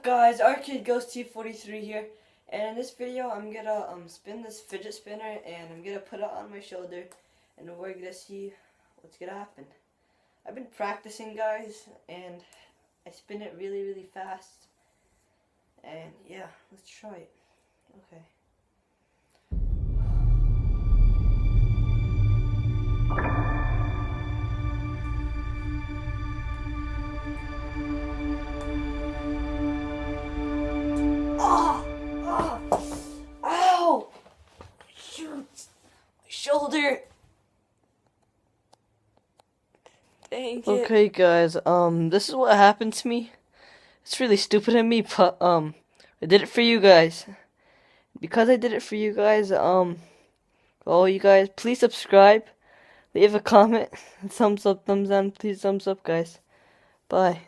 Guys, Arcade Ghost T43 here, and in this video I'm gonna spin this fidget spinner and I'm gonna put it on my shoulder and we're gonna see what's gonna happen. I've been practicing, guys, and I spin it really fast, and yeah, let's try it. Okay. Ow! Shoot! My shoulder! Dang it. Okay, guys, this is what happened to me. It's really stupid of me, but, I did it for you guys. Because I did it for you guys, all you guys, please subscribe, leave a comment, thumbs up, thumbs down, please thumbs up, guys. Bye.